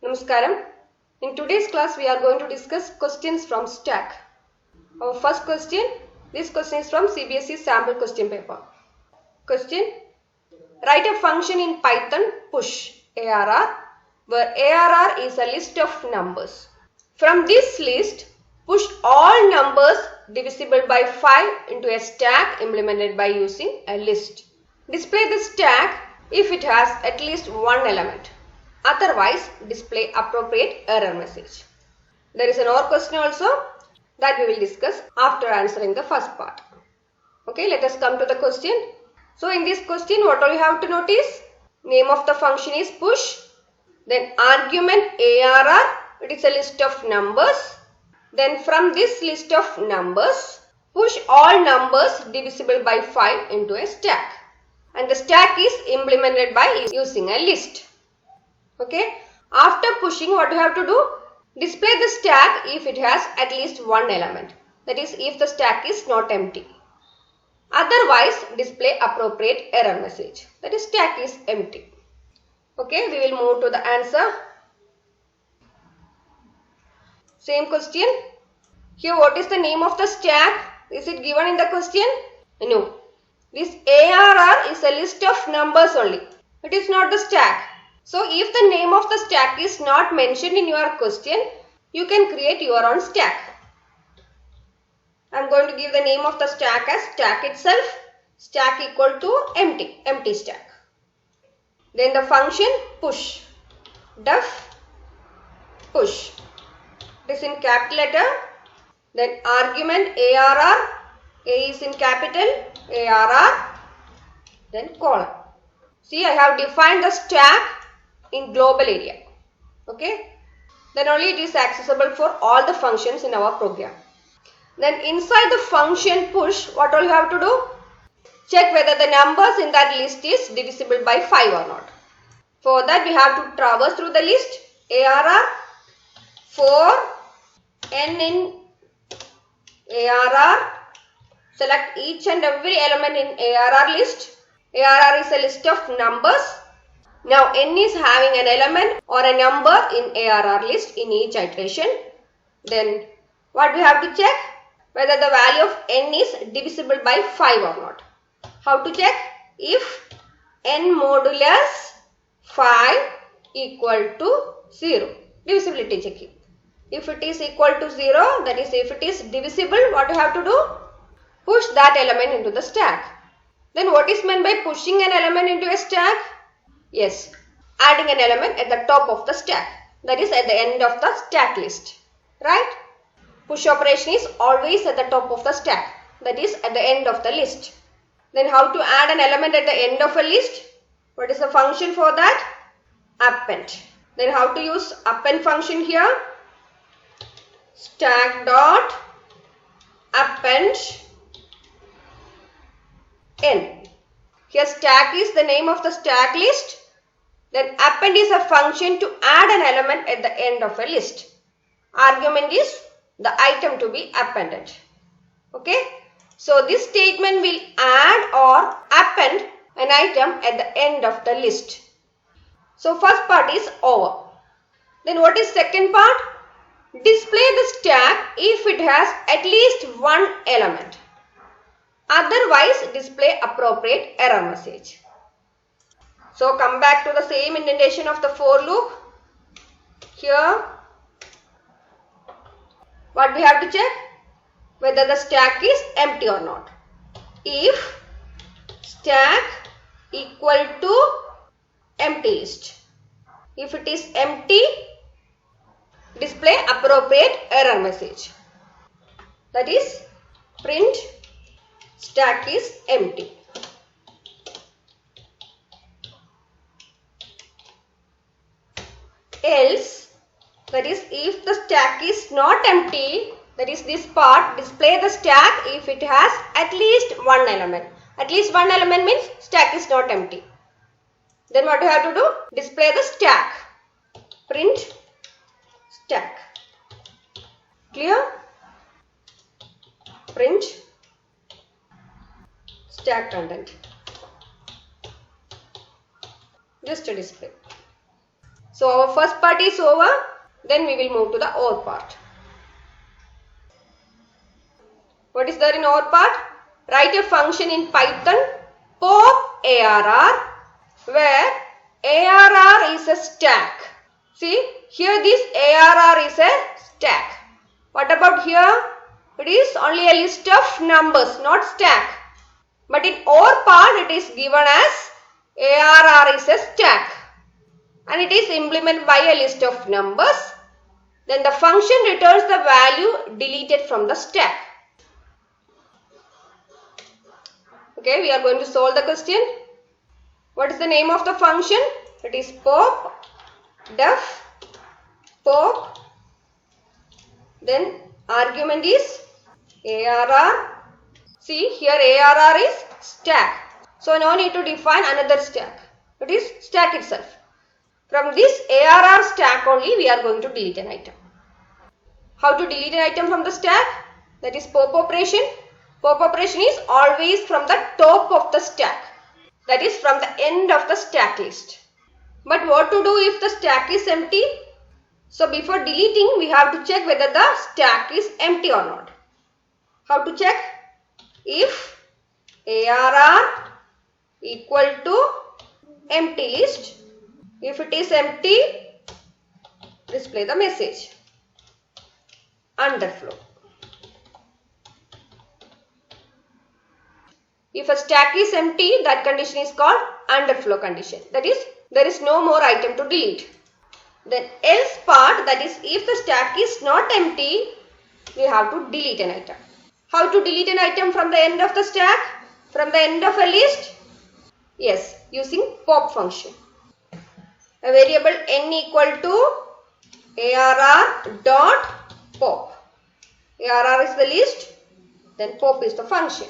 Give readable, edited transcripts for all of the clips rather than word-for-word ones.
Namaskaram. In today's class, we are going to discuss questions from stack. Our first question, this question is from CBSE sample question paper. Question, write a function in Python push ARR, where ARR is a list of numbers. From this list, push all numbers divisible by 5 into a stack implemented by using a list. Display the stack if it has at least one element. Otherwise, display appropriate error message. There is an OR question also that we will discuss after answering the first part. Okay, let us come to the question. So, in this question, what all you have to notice? Name of the function is push. Then argument ARR, it is a list of numbers. Then from this list of numbers, push all numbers divisible by 5 into a stack. And the stack is implemented by using a list. Okay. After pushing, what you have to do? Display the stack if it has at least one element. That is, if the stack is not empty. Otherwise, display appropriate error message. That is, stack is empty. Okay. We will move to the answer. Same question. Here, what is the name of the stack? Is it given in the question? No. This ARR is a list of numbers only. It is not the stack. So, if the name of the stack is not mentioned in your question, you can create your own stack. I am going to give the name of the stack as stack itself. Stack equal to empty stack. Then the function push. Def push. It is in capital letter. Then argument ARR. A is in capital. ARR. Then colon. See, I have defined the stack in global area. Okay. Then only it is accessible for all the functions in our program. Then inside the function push, what all you have to do? Check whether the numbers in that list is divisible by 5 or not. For that we have to traverse through the list. ARR for n in ARR. Select each and every element in ARR list. ARR is a list of numbers. Now n is having an element or a number in ARR list in each iteration. Then what we have to check? Whether the value of n is divisible by 5 or not. How to check? If n modulus 5 equal to 0. Divisibility checking. If it is equal to 0, that is if it is divisible, what you have to do? Push that element into the stack. Then what is meant by pushing an element into a stack? Yes, adding an element at the top of the stack. That is at the end of the stack list. Right? Push operation is always at the top of the stack. That is at the end of the list. Then how to add an element at the end of a list? What is the function for that? Append. Then how to use append function here? Stack dot append n. Here stack is the name of the stack list. Then append is a function to add an element at the end of a list. Argument is the item to be appended. Okay. So this statement will add or append an item at the end of the list. So first part is over. Then what is second part? Display the stack if it has at least one element. Otherwise, display appropriate error message. So come back to the same indentation of the for loop. Here, what we have to check? Whether the stack is empty or not. If stack equal to empty list. If it is empty, display appropriate error message. That is print stack is empty. Else, that is if the stack is not empty, that is this part, display the stack if it has at least one element. At least one element means stack is not empty. Then what you have to do? Display the stack. Print stack. Clear? Print stack content. Just a display. So our first part is over. Then we will move to the OR part. What is there in OR part? Write a function in Python pop ARR where ARR is a stack. See, here this ARR is a stack. What about here? It is only a list of numbers, not stack. But in OR part it is given as ARR is a stack. And it is implemented by a list of numbers. Then the function returns the value deleted from the stack. Okay, we are going to solve the question. What is the name of the function? It is pop, def, pop. Then argument is ARR. See, here ARR is stack. So no need to define another stack. It is stack itself. From this ARR stack only we are going to delete an item. How to delete an item from the stack? That is pop operation. Pop operation is always from the top of the stack. That is from the end of the stack list. But what to do if the stack is empty? So before deleting we have to check whether the stack is empty or not. How to check? If ARR equal to empty list. If it is empty, display the message underflow. If a stack is empty, that condition is called underflow condition. That is, there is no more item to delete. Then else part, that is, if the stack is not empty, we have to delete an item. How to delete an item from the end of the stack? From the end of a list? Yes, using pop function. A variable n equal to ARR dot pop. ARR is the list, then pop is the function.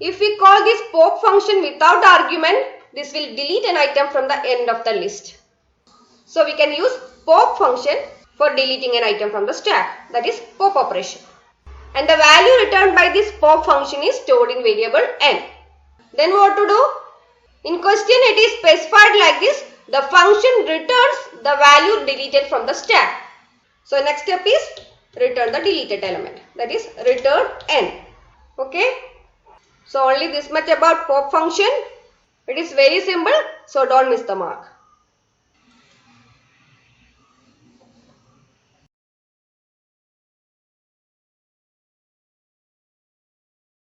If we call this pop function without argument, this will delete an item from the end of the list. So we can use pop function for deleting an item from the stack. That is pop operation. And the value returned by this pop function is stored in variable n. Then what to do? In question it is specified like this. The function returns the value deleted from the stack. So next step is return the deleted element. That is return n. Okay. So only this much about pop function. It is very simple. So don't miss the mark.